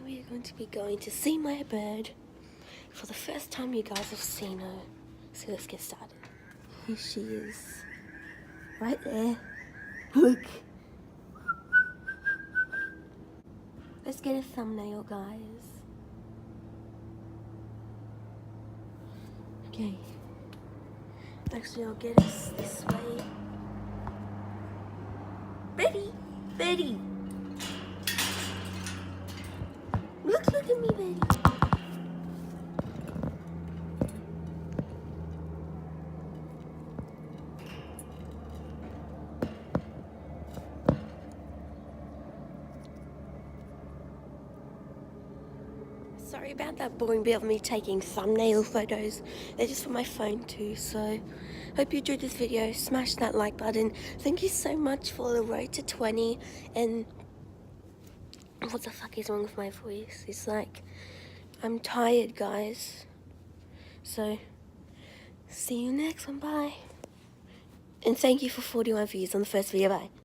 we are going to be going to see my bird for the first time you guys have seen her. So let's get started. Here she is. Right there. Look. Let's get a thumbnail, guys. Okay. Actually, I'll get us this way. Betty! Betty! Look at me, Betty. Sorry about that boring bit of me taking thumbnail photos. They're just for my phone too, so hope you enjoyed this video. Smash that like button. Thank you so much for the road to 20. And what the fuck is wrong with my voice? It's like, I'm tired, guys. So, see you next one, bye. And thank you for 41 views on the first video, bye.